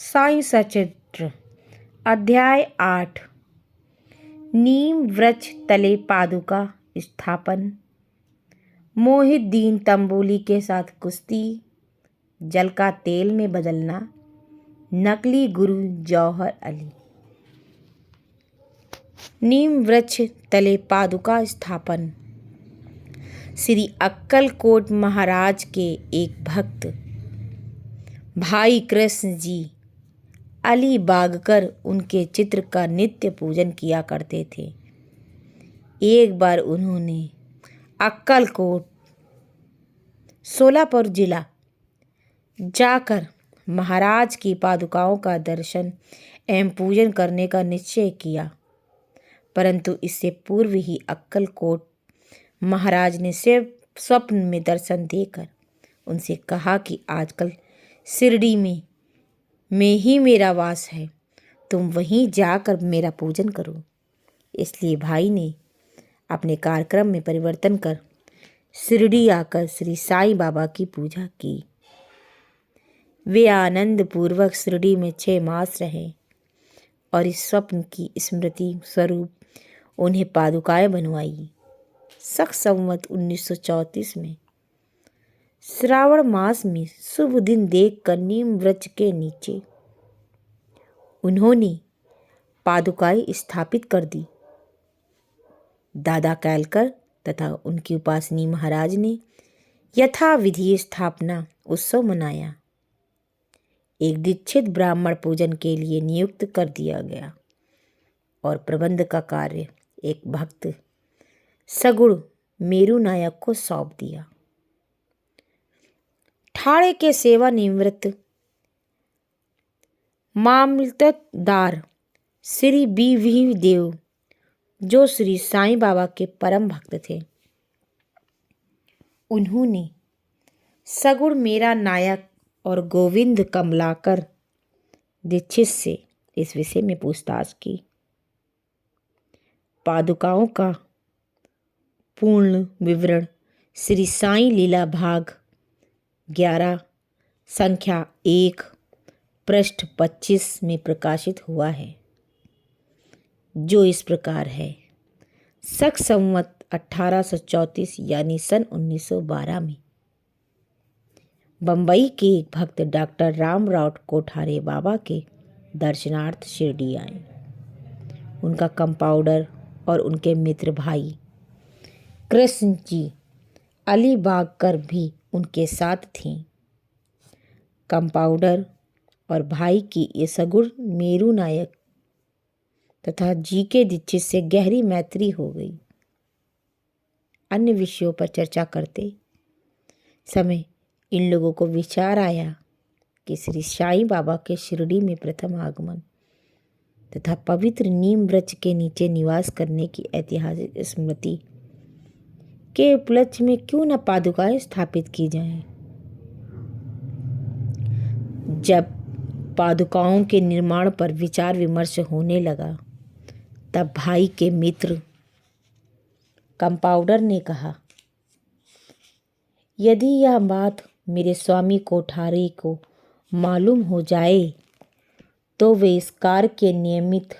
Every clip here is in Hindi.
साई सचित्र अध्याय 8 नीम वृक्ष तले पादुका स्थापन। मोहिद्दीन तंबोली के साथ कुश्ती, जल का तेल में बदलना, नकली गुरु जौहर अली। नीम वृक्ष तले पादुका स्थापन। श्री अक्कलकोट महाराज के एक भक्त भाई कृष्ण जी अली बागकर उनके चित्र का नित्य पूजन किया करते थे। एक बार उन्होंने अक्कलकोट सोलापुर जिला जाकर महाराज की पादुकाओं का दर्शन एवं पूजन करने का निश्चय किया, परंतु इससे पूर्व ही अक्कलकोट महाराज ने सिर्फ स्वप्न में दर्शन देकर उनसे कहा कि आजकल शिरडी में ही मेरा वास है, तुम वहीं जाकर मेरा पूजन करो। इसलिए भाई ने अपने कार्यक्रम में परिवर्तन कर शिरडी आकर श्री साईं बाबा की पूजा की। वे आनंद पूर्वक शिरडी में 6 मास रहे और इस स्वप्न की स्मृति स्वरूप उन्हें पादुकाएं बनवाई। शक संवत 1934 में श्रावण मास में शुभ दिन देखकर नीम वृक्ष के नीचे उन्होंने पादुकाएं स्थापित कर दी। दादा कैलकर तथा उनकी उपासनी महाराज ने यथाविधि स्थापना उत्सव मनाया। एक दीक्षित ब्राह्मण पूजन के लिए नियुक्त कर दिया गया और प्रबंध का कार्य एक भक्त सगुण मेरू नायक को सौंप दिया। ठाणे के सेवानिवृत्त मामलतदार श्री बी देव, जो श्री साईं बाबा के परम भक्त थे, उन्होंने सगुण मेरा नायक और गोविंद कमलाकर दीक्षित से इस विषय में पूछताछ की। पादुकाओं का पूर्ण विवरण श्री साईं लीला भाग 11 संख्या 1 पृष्ठ 25 में प्रकाशित हुआ है, जो इस प्रकार है। शक संवत 1834 यानी सन 1912 में बम्बई के एक भक्त डॉक्टर रामराव कोठारे बाबा के दर्शनार्थ शिरडी आए। उनका कंपाउंडर और उनके मित्र भाई कृष्ण जी अली बागकर भी उनके साथ थीं। कंपाउंडर और भाई की ये सगुण मेरू नायक तथा जी के दीक्षित से गहरी मैत्री हो गई। अन्य विषयों पर चर्चा करते समय इन लोगों को विचार आया कि श्री साईं बाबा के शिरडी में प्रथम आगमन तथा पवित्र नीम वृक्ष के नीचे निवास करने की ऐतिहासिक स्मृति के उपलक्ष्य में क्यों न पादुकाएं स्थापित की जाएं। जब पादुकाओं के निर्माण पर विचार विमर्श होने लगा, तब भाई के मित्र कंपाउंडर ने कहा, यदि यह बात मेरे स्वामी कोठारी को मालूम हो जाए तो वे इस कार्य के नियमित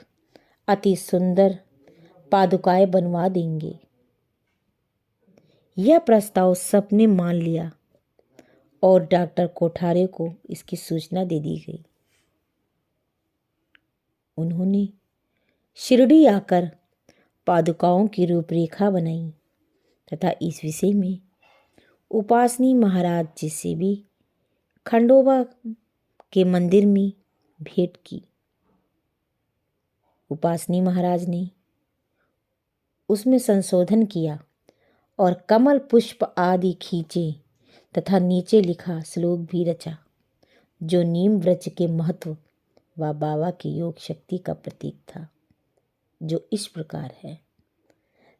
अति सुंदर पादुकाएं बनवा देंगे। यह प्रस्ताव सबने मान लिया और डॉक्टर कोठारे को इसकी सूचना दे दी गई। उन्होंने शिरडी आकर पादुकाओं की रूपरेखा बनाई तथा इस विषय में उपासनी महाराज जी से भी खंडोबा के मंदिर में भेंट की। उपासनी महाराज ने उसमें संशोधन किया और कमल पुष्प आदि खींचे तथा नीचे लिखा श्लोक भी रचा, जो नीम वृक्ष के महत्व व बाबा की योग शक्ति का प्रतीक था, जो इस प्रकार है।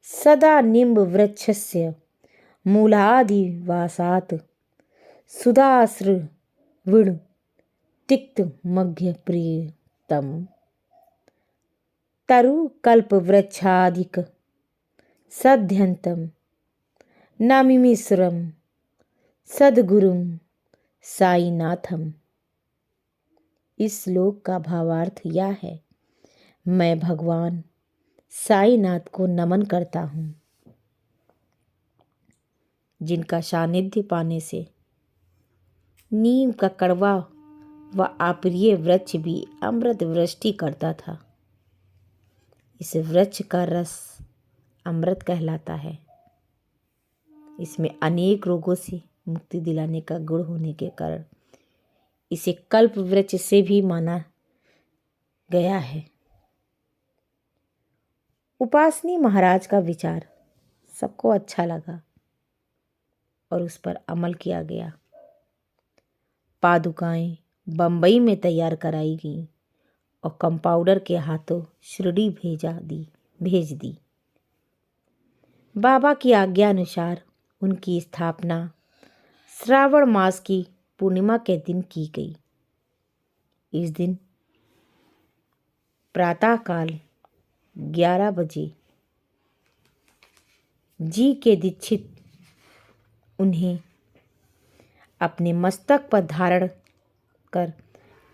सदा निम्ब वृक्षस्य मूलाधिवासात् सुधाश्रविण तिक्त मध्य प्रियतम तरु कल्प वृक्षाधिक सध्यंतम नमिमिश्रम सद्गुरुम साईनाथम। इस श्लोक का भावार्थ यह है, मैं भगवान साईनाथ को नमन करता हूँ, जिनका सानिध्य पाने से नीम का कड़वा व अप्रिय वृक्ष भी अमृत वृष्टि करता था। इस वृक्ष का रस अमृत कहलाता है। इसमें अनेक रोगों से मुक्ति दिलाने का गुण होने के कारण इसे कल्प वृक्ष से भी माना गया है। उपासनी महाराज का विचार सबको अच्छा लगा और उस पर अमल किया गया। पादुकाएं बंबई में तैयार कराई गईं और कंपाउंडर के हाथों शिरडी भेज दी। बाबा की आज्ञा अनुसार उनकी स्थापना श्रावण मास की पूर्णिमा के दिन की गई। इस दिन प्रातःकाल 11 बजे जी के दीक्षित उन्हें अपने मस्तक पर धारण कर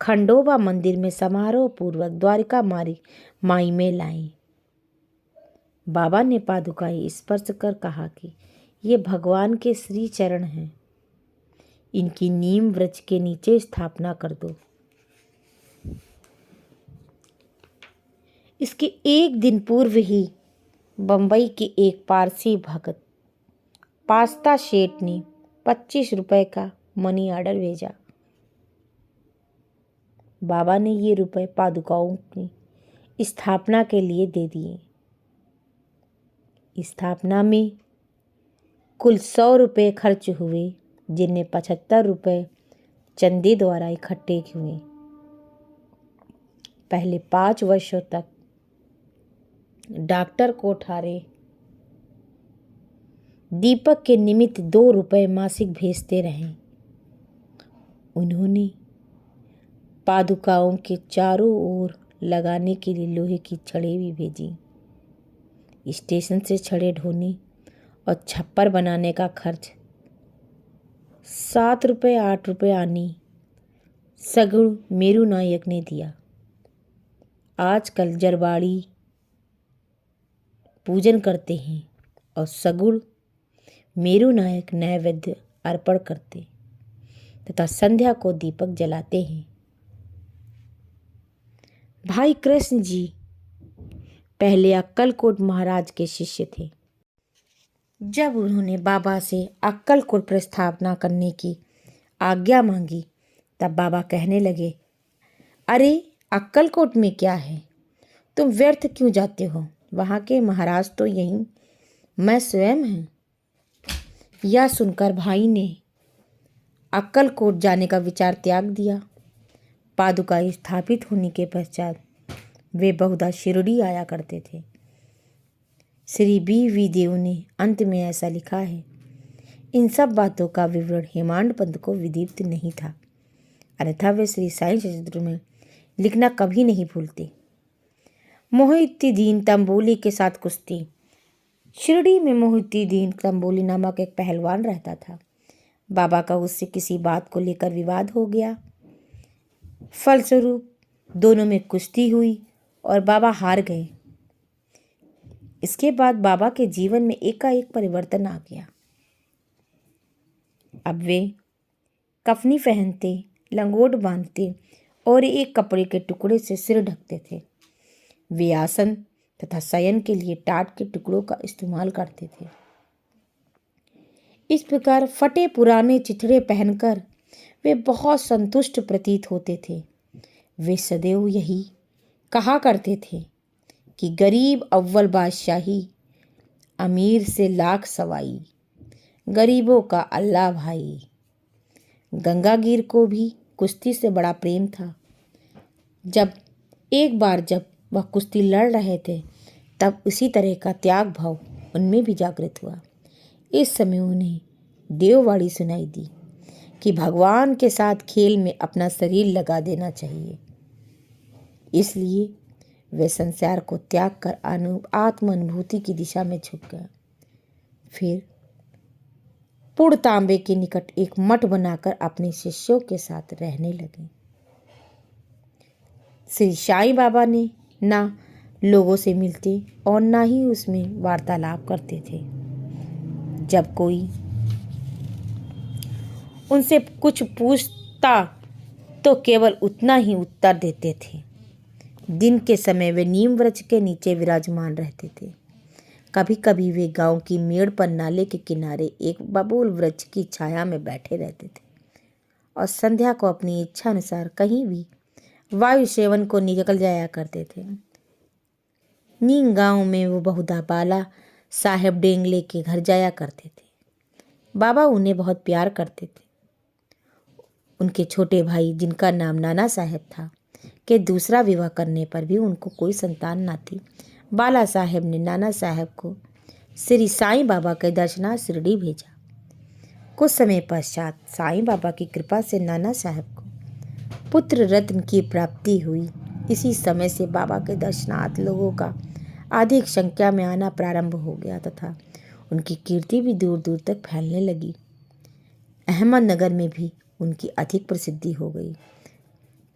खंडोबा मंदिर में समारोह पूर्वक द्वारिका माई में लाए। बाबा ने पादुकाएं स्पर्श कर कहा कि ये भगवान के श्री चरण हैं, इनकी नीम वृक्ष के नीचे स्थापना कर दो। इसके एक दिन पूर्व ही बंबई के एक पारसी भक्त पास्ता शेठ ने 25 रुपए का मनी ऑर्डर भेजा। बाबा ने ये रुपए पादुकाओं की स्थापना के लिए दे दिए। स्थापना में कुल 100 रुपये खर्च हुए, जिनमें 75 रुपये चंदे द्वारा इकट्ठे हुए। पहले 5 वर्षों तक डॉक्टर कोठारे दीपक के निमित्त 2 रुपये मासिक भेजते रहे। उन्होंने पादुकाओं के चारों ओर लगाने के लिए लोहे की छड़ें भी भेजी। स्टेशन से छड़ें ढोने और छप्पर बनाने का खर्च 7 रुपये 8 रुपये आनी सगुण मेरू नायक ने दिया। आजकल जरबाड़ी पूजन करते हैं और सगुण मेरू नायक नैवेद्य अर्पण करते तथा संध्या को दीपक जलाते हैं। भाई कृष्ण जी पहले अक्कलकोट महाराज के शिष्य थे। जब उन्होंने बाबा से अक्कलकोट प्रस्थापना करने की आज्ञा मांगी, तब बाबा कहने लगे, अरे अक्कलकोट में क्या है, तुम व्यर्थ क्यों जाते हो, वहाँ के महाराज तो यहीं मैं स्वयं हैं। यह सुनकर भाई ने अक्कलकोट जाने का विचार त्याग दिया। पादुका स्थापित होने के पश्चात वे बहुधा शिरडी आया करते थे। श्री बी देव ने अंत में ऐसा लिखा है, इन सब बातों का विवरण हेमांड पंत को विदित नहीं था, अन्यथा वे श्री साईं चरित्र में लिखना कभी नहीं भूलते। मोहिउद्दीन तंबोली के साथ कुश्ती। शिरडी में मोहिउद्दीन तंबोली नामक एक पहलवान रहता था। बाबा का उससे किसी बात को लेकर विवाद हो गया। फलस्वरूप दोनों में कुश्ती हुई और बाबा हार गए। इसके बाद बाबा के जीवन में एकाएक परिवर्तन आ गया। अब वे कफनी पहनते, लंगोट बांधते और एक कपड़े के टुकड़े से सिर ढकते थे। वे आसन तथा शयन के लिए टाट के टुकड़ों का इस्तेमाल करते थे। इस प्रकार फटे पुराने चिथड़े पहनकर वे बहुत संतुष्ट प्रतीत होते थे। वे सदैव यही कहा करते थे कि गरीब अव्वल बादशाही, अमीर से लाख सवाई, गरीबों का अल्लाह भाई। गंगागीर को भी कुश्ती से बड़ा प्रेम था। एक बार जब वह कुश्ती लड़ रहे थे, तब उसी तरह का त्याग भाव उनमें भी जागृत हुआ। इस समय उन्हें देववाणी सुनाई दी कि भगवान के साथ खेल में अपना शरीर लगा देना चाहिए। इसलिए वे संसार को त्याग कर आत्म अनुभूति की दिशा में झुक गया। फिर पुड़ तांबे के निकट एक मठ बनाकर अपने शिष्यों के साथ रहने लगे। श्री साईं बाबा ने ना लोगों से मिलते और ना ही उसमें वार्तालाप करते थे। जब कोई उनसे कुछ पूछता तो केवल उतना ही उत्तर देते थे। दिन के समय वे नीम वृक्ष के नीचे विराजमान रहते थे। कभी कभी वे गांव की मेड़ पर नाले के किनारे एक बबूल वृक्ष की छाया में बैठे रहते थे और संध्या को अपनी इच्छा अनुसार कहीं भी वायु सेवन को निकल जाया करते थे। नीम गांव में वो बहुधा बाला साहेब डेंगले के घर जाया करते थे। बाबा उन्हें बहुत प्यार करते थे। उनके छोटे भाई, जिनका नाम नाना साहेब था, के दूसरा विवाह करने पर भी उनको कोई संतान न थी। बाला साहेब ने नाना साहेब को श्री साईं बाबा के दर्शनार्थ शिरडी भेजा। कुछ समय पश्चात साईं बाबा की कृपा से नाना साहेब को पुत्र रत्न की प्राप्ति हुई। इसी समय से बाबा के दर्शनार्थ लोगों का अधिक संख्या में आना प्रारंभ हो गया तथा उनकी कीर्ति भी दूर दूर तक फैलने लगी। अहमदनगर में भी उनकी अधिक प्रसिद्धि हो गई।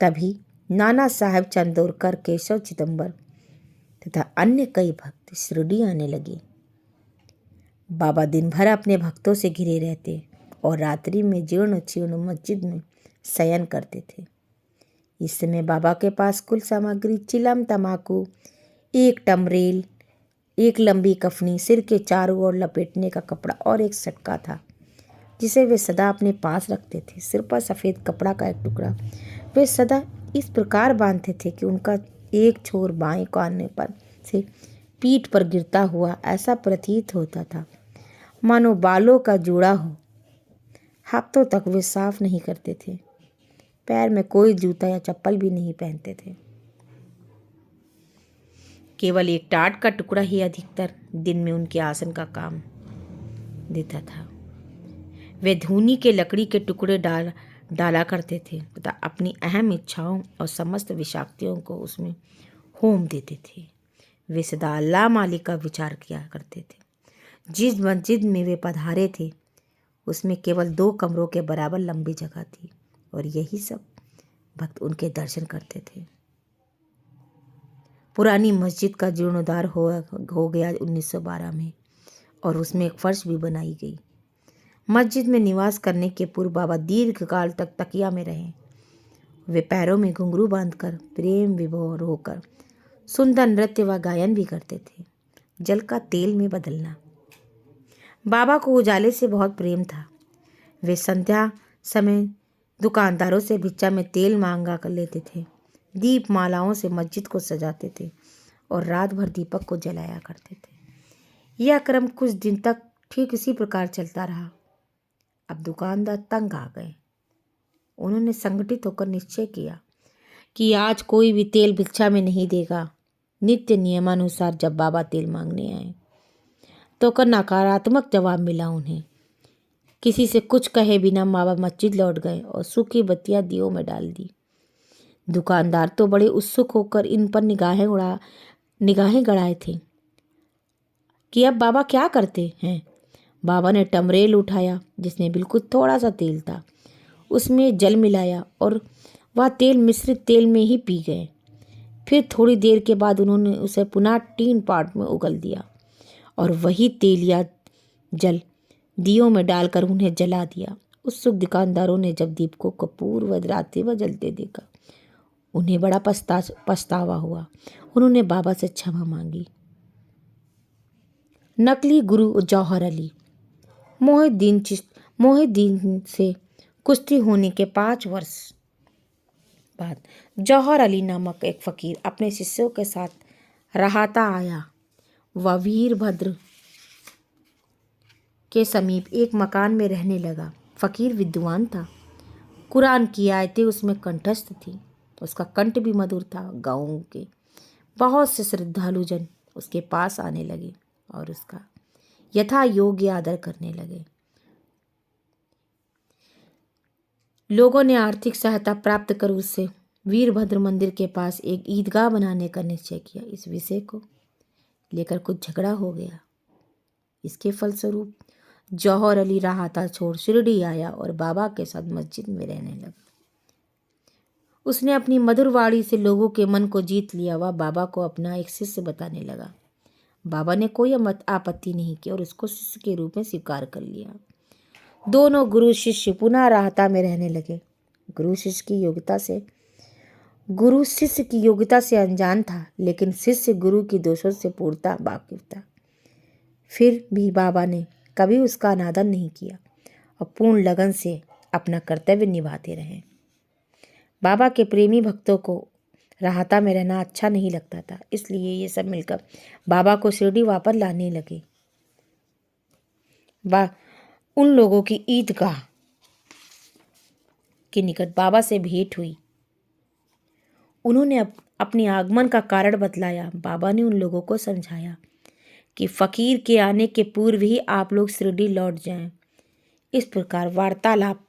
तभी नाना साहेब चंदोरकर, केशव चिदंबर तथा अन्य कई भक्त शिरडी आने लगे। बाबा दिन भर अपने भक्तों से घिरे रहते और रात्रि में जीर्ण क्षीर्ण मस्जिद में शयन करते थे। इस समय बाबा के पास कुल सामग्री चिलम, तमाकू, एक टमरेल, एक लंबी कफनी, सिर के चारों ओर लपेटने का कपड़ा और एक सटका था जिसे वे सदा अपने पास रखते थे। सिर पर सफ़ेद कपड़ा का एक टुकड़ा वे सदा इस प्रकार बांधते थे कि उनका एक छोर बाएं कान पर से पीठ पर गिरता हुआ ऐसा प्रतीत होता था मानो बालों का जोड़ा हो। हफ्तों तक वे साफ नहीं करते थे। पैर में कोई जूता या चप्पल भी नहीं पहनते थे। केवल एक टाट का टुकड़ा ही अधिकतर दिन में उनके आसन का काम देता था। वे धूनी के लकड़ी के टुकड़े डाला करते थे तथा अपनी अहम इच्छाओं और समस्त विषाक्तियों को उसमें होम देते थे। वे सदा अल्लाह मालिक का विचार किया करते थे। जिस मस्जिद में वे पधारे थे उसमें केवल 2 कमरों के बराबर लंबी जगह थी और यही सब भक्त उनके दर्शन करते थे। पुरानी मस्जिद का जीर्णोद्धार हो गया 1912 में और उसमें एक फर्श भी बनाई गई। मस्जिद में निवास करने के पूर्व बाबा दीर्घ काल तक तकिया में रहे। वे पैरों में घुंघरू बांधकर प्रेम विभोर होकर सुंदर नृत्य व गायन भी करते थे। जल का तेल में बदलना। बाबा को उजाले से बहुत प्रेम था। वे संध्या समय दुकानदारों से भिक्षा में तेल मांगा कर लेते थे। दीप मालाओं से मस्जिद को सजाते थे और रात भर दीपक को जलाया करते थे। यह क्रम कुछ दिन तक ठीक इसी प्रकार चलता रहा। अब दुकानदार तंग आ गए। उन्होंने संगठित होकर निश्चय किया कि आज कोई भी तेल भिक्षा में नहीं देगा। नित्य नियमानुसार जब बाबा तेल मांगने आए तो कर नकारात्मक जवाब मिला उन्हें। किसी से कुछ कहे बिना बाबा मस्जिद लौट गए और सूखी बत्तियां दियों में डाल दी। दुकानदार तो बड़े उत्सुक होकर इन पर निगाहें गड़ाए थे कि अब बाबा क्या करते हैं। बाबा ने टमरेल उठाया जिसमें बिल्कुल थोड़ा सा तेल था। उसमें जल मिलाया और वह तेल मिश्रित तेल में ही पी गए। फिर थोड़ी देर के बाद उन्होंने उसे पुनः टीन पाट में उगल दिया और वही तेल या जल दियों में डालकर उन्हें जला दिया। उत्सुक दुकानदारों ने जब दीपकों को पूर्व रात्रि व जलते देखा उन्हें बड़ा पछतावा हुआ। उन्होंने बाबा से क्षमा मांगी। नकली गुरु जौहर अली। मोहिद्दीन से कुश्ती होने के 5 वर्ष बाद जौहर अली नामक एक फकीर अपने शिष्यों के साथ राहता आया। वह वीरभद्र के समीप एक मकान में रहने लगा। फकीर विद्वान था। कुरान की आयतें उसमें कंठस्थ थी। उसका कंठ भी मधुर था। गाँव के बहुत से श्रद्धालुजन उसके पास आने लगे और उसका यथा योग्य आदर करने लगे। लोगों ने आर्थिक सहायता प्राप्त कर उससे वीरभद्र मंदिर के पास एक ईदगाह बनाने का निश्चय किया। इस विषय को लेकर कुछ झगड़ा हो गया। इसके फलस्वरूप जौहर अली राहता छोड़ शिरडी आया और बाबा के साथ मस्जिद में रहने लगा। उसने अपनी मधुर वाणी से लोगों के मन को जीत लिया। वह बाबा को अपना एक शिष्य बताने लगा। बाबा ने कोई आपत्ति नहीं की और उसको शिष्य के रूप में स्वीकार कर लिया। दोनों गुरु शिष्य पुनः राहता में रहने लगे। गुरु शिष्य की योग्यता से अनजान था, लेकिन शिष्य गुरु की दोषों से पूर्णतः वाकिफ था। फिर भी बाबा ने कभी उसका अनादर नहीं किया और पूर्ण लगन से अपना कर्तव्य निभाते रहे। बाबा के प्रेमी भक्तों को राहता में रहना अच्छा नहीं लगता था, इसलिए ये सब मिलकर बाबा को शिरडी वापस लाने लगे। उन लोगों की ईदगाह के निकट बाबा से भेंट हुई। उन्होंने अपने आगमन का कारण बतलाया। बाबा ने उन लोगों को समझाया कि फकीर के आने के पूर्व ही आप लोग शिरडी लौट जाएं। इस प्रकार वार्तालाप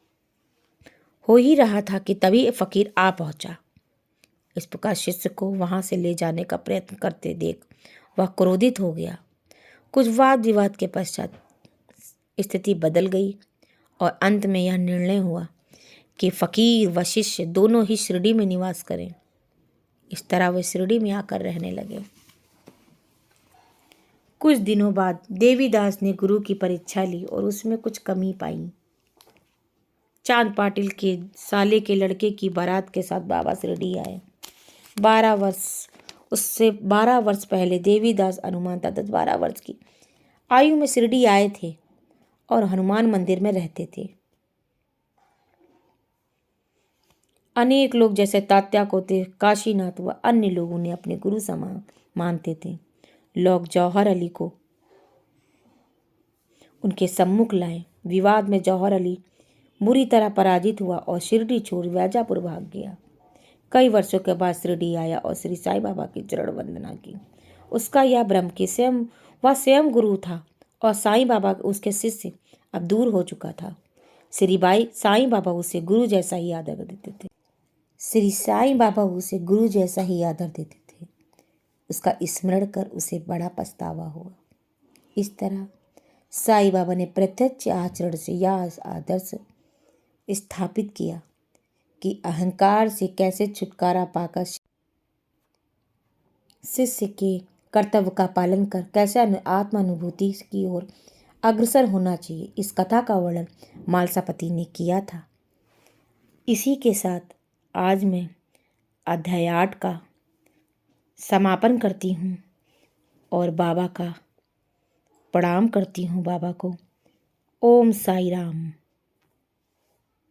हो ही रहा था कि तभी फकीर आ पहुंचा। इस प्रकार शिष्य को वहां से ले जाने का प्रयत्न करते देख वह क्रोधित हो गया। कुछ वाद विवाद के पश्चात स्थिति बदल गई और अंत में यह निर्णय हुआ कि फकीर व शिष्य दोनों ही शिरडी में निवास करें। इस तरह वे शिरडी में आकर रहने लगे। कुछ दिनों बाद देवीदास ने गुरु की परीक्षा ली और उसमें कुछ कमी पाई। चांद पाटिल के साले के लड़के की बारात के साथ बाबा शिरडी आए। 12 वर्ष पहले देवीदास अनुमानतः 12 वर्ष की आयु में शिरडी आए थे और हनुमान मंदिर में रहते थे। अनेक लोग जैसे तात्या कोते, काशीनाथ व अन्य लोग उन्हें अपने गुरु समान मानते थे। लोग जौहर अली को उनके सम्मुख लाए। विवाद में जौहर अली बुरी तरह पराजित हुआ और शिरडी छोड़ व्याजापुर भाग गया। कई वर्षों के बाद शिरडी आया और श्री साईं बाबा की चरण वंदना की। उसका यह भ्रम कि वह स्वयं गुरु था और साईं बाबा उसके शिष्य अब दूर हो चुका था। साईं बाबा उसे गुरु जैसा ही आदर देते थे। उसका स्मरण कर उसे बड़ा पछतावा हुआ। इस तरह साईं बाबा ने प्रत्यक्ष आचरण से यह आदर्श स्थापित किया कि अहंकार से कैसे छुटकारा पाकर शिष्य के कर्तव्य का पालन कर कैसे आत्मानुभूति की ओर अग्रसर होना चाहिए। इस कथा का वर्णन मालसापति ने किया था। इसी के साथ आज मैं अध्याय 8 का समापन करती हूँ और बाबा का प्रणाम करती हूँ। बाबा को ओम साई राम।